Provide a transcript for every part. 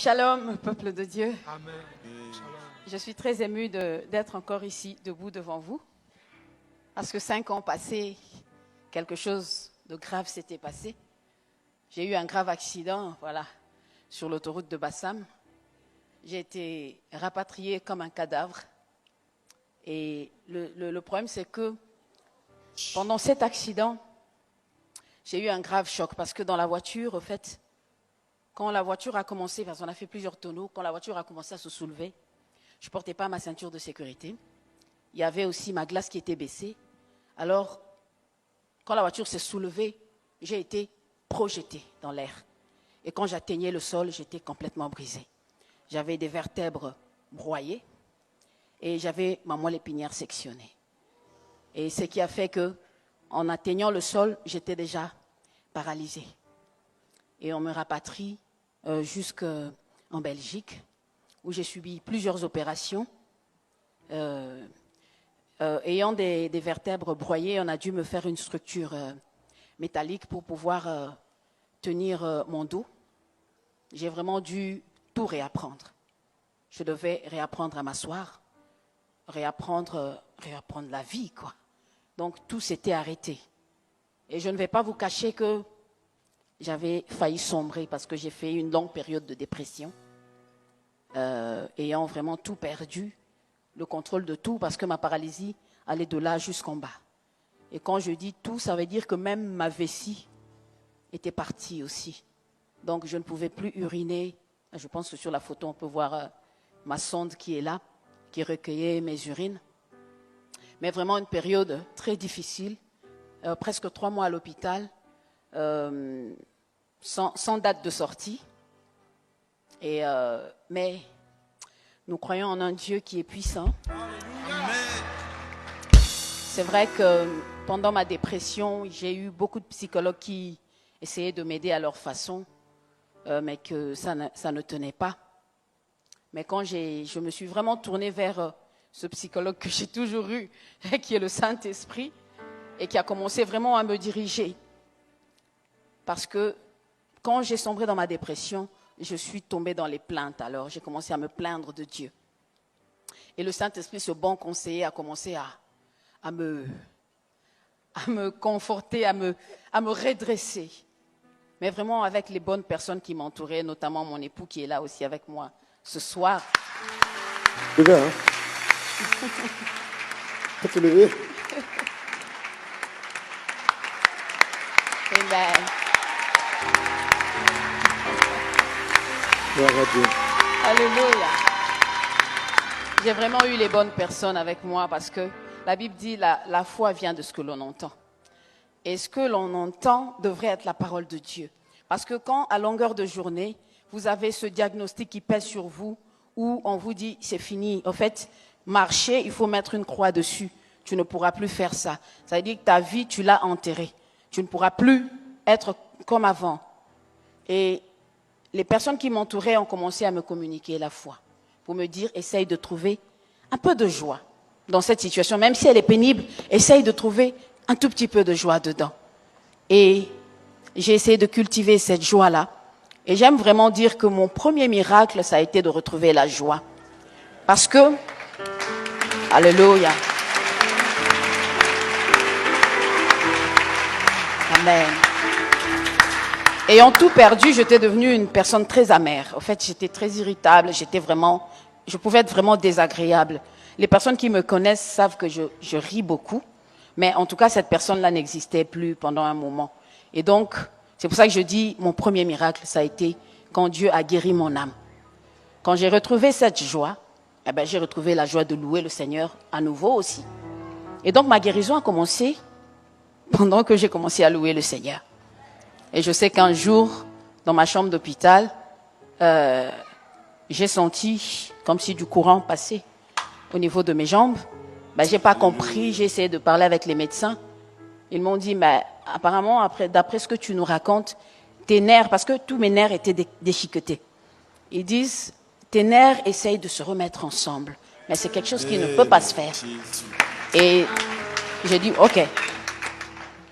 Shalom, peuple de Dieu. Amen. Shalom. Je suis très émue d'être encore ici, debout devant vous. Parce que 5 ans passés, quelque chose de grave s'était passé. J'ai eu un grave accident, sur l'autoroute de Bassam. J'ai été rapatriée comme un cadavre. Et le problème, c'est que pendant cet accident, j'ai eu un grave choc. Parce que dans la voiture, au fait, quand la voiture a commencé, parce qu'on a fait plusieurs tonneaux, quand la voiture a commencé à se soulever, je ne portais pas ma ceinture de sécurité. Il y avait aussi ma glace qui était baissée. Alors, quand la voiture s'est soulevée, j'ai été projetée dans l'air. Et quand j'atteignais le sol, j'étais complètement brisée. J'avais des vertèbres broyées et j'avais ma moelle épinière sectionnée. Et ce qui a fait que, en atteignant le sol, j'étais déjà paralysée. Et on me rapatrie jusqu'en Belgique, où j'ai subi plusieurs opérations. Ayant des vertèbres broyées, on a dû me faire une structure métallique pour pouvoir tenir mon dos. J'ai vraiment dû tout réapprendre. Je devais réapprendre à m'asseoir, réapprendre la vie, quoi. Donc tout s'était arrêté. Et je ne vais pas vous cacher que j'avais failli sombrer parce que j'ai fait une longue période de dépression, ayant vraiment tout perdu, le contrôle de tout, parce que ma paralysie allait de là jusqu'en bas. Et quand je dis tout, ça veut dire que même ma vessie était partie aussi. Donc je ne pouvais plus uriner. Je pense que sur la photo, on peut voir ma sonde qui est là, qui recueillait mes urines. Mais vraiment une période très difficile, presque 3 mois à l'hôpital, sans date de sortie. Mais nous croyons en un Dieu qui est puissant. C'est vrai que pendant ma dépression, j'ai eu beaucoup de psychologues qui essayaient de m'aider à leur façon, mais que ça ne tenait pas. Mais quand je me suis vraiment tournée vers ce psychologue que j'ai toujours eu, qui est le Saint-Esprit, et qui a commencé vraiment à me diriger. Parce que quand j'ai sombré dans ma dépression, je suis tombée dans les plaintes. Alors j'ai commencé à me plaindre de Dieu. Et le Saint-Esprit, ce bon conseiller, a commencé à me conforter, à me redresser. Mais vraiment avec les bonnes personnes qui m'entouraient, notamment mon époux qui est là aussi avec moi ce soir. C'est bien, hein? Faut te lever. Amen. Gloire à Dieu. Alléluia. J'ai vraiment eu les bonnes personnes avec moi parce que la Bible dit la foi vient de ce que l'on entend. Et ce que l'on entend devrait être la parole de Dieu. Parce que quand, à longueur de journée, vous avez ce diagnostic qui pèse sur vous, où on vous dit c'est fini. En fait, marcher, il faut mettre une croix dessus. Tu ne pourras plus faire ça. Ça veut dire que ta vie, tu l'as enterrée. Tu ne pourras plus être comme avant. Et les personnes qui m'entouraient ont commencé à me communiquer la foi. Pour me dire, essaye de trouver un peu de joie dans cette situation. Même si elle est pénible, essaye de trouver un tout petit peu de joie dedans. Et j'ai essayé de cultiver cette joie-là. Et j'aime vraiment dire que mon premier miracle, ça a été de retrouver la joie. Parce que, alléluia. Amen. Ayant tout perdu, j'étais devenue une personne très amère. En fait, j'étais très irritable, je pouvais être vraiment désagréable. Les personnes qui me connaissent savent que je ris beaucoup, mais en tout cas, cette personne-là n'existait plus pendant un moment. Et donc, c'est pour ça que je dis, mon premier miracle, ça a été quand Dieu a guéri mon âme. Quand j'ai retrouvé cette joie, j'ai retrouvé la joie de louer le Seigneur à nouveau aussi. Et donc, ma guérison a commencé pendant que j'ai commencé à louer le Seigneur. Et je sais qu'un jour, dans ma chambre d'hôpital, j'ai senti comme si du courant passait au niveau de mes jambes. J'ai pas compris, j'ai essayé de parler avec les médecins. Ils m'ont dit, mais apparemment, d'après ce que tu nous racontes, tes nerfs, parce que tous mes nerfs étaient déchiquetés. Ils disent, tes nerfs essayent de se remettre ensemble. Mais c'est quelque chose qui ne peut pas se faire. Et j'ai dit, ok.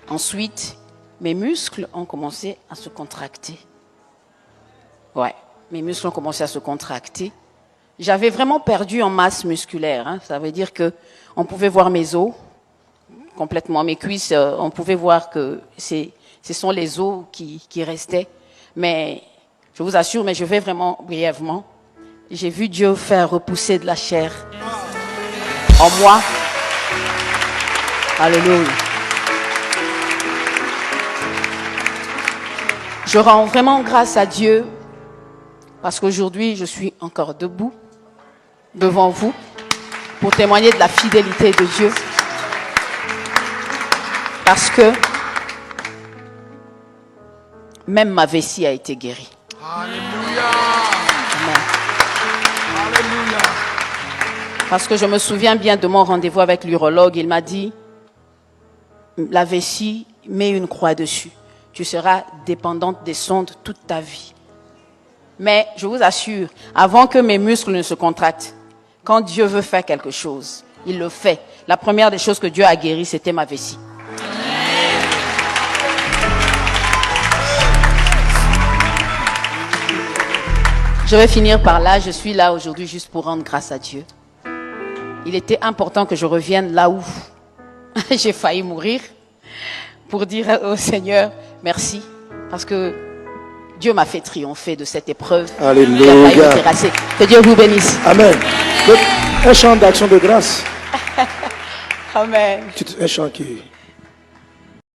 Ensuite, mes muscles ont commencé à se contracter. Ouais. mes muscles ont commencé à se contracter. J'avais vraiment perdu en masse musculaire. Hein. Ça veut dire que on pouvait voir mes os complètement, mes cuisses. On pouvait voir que ce sont les os qui restaient. Mais je vous assure, mais je vais vraiment brièvement. J'ai vu Dieu faire repousser de la chair en moi. Alléluia. Je rends vraiment grâce à Dieu parce qu'aujourd'hui, je suis encore debout devant vous pour témoigner de la fidélité de Dieu. Parce que même ma vessie a été guérie. Alléluia. Amen. Alléluia. Parce que je me souviens bien de mon rendez-vous avec l'urologue. Il m'a dit, la vessie, mets une croix dessus. Tu seras dépendante des sondes toute ta vie. Mais je vous assure, avant que mes muscles ne se contractent, quand Dieu veut faire quelque chose, il le fait. La première des choses que Dieu a guéri, c'était ma vessie. Je vais finir par là. Je suis là aujourd'hui juste pour rendre grâce à Dieu. Il était important que je revienne là où j'ai failli mourir pour dire au Seigneur merci parce que Dieu m'a fait triompher de cette épreuve. Alléluia. Que Dieu vous bénisse. Amen. Un chant d'action de grâce. Amen. Un chant qui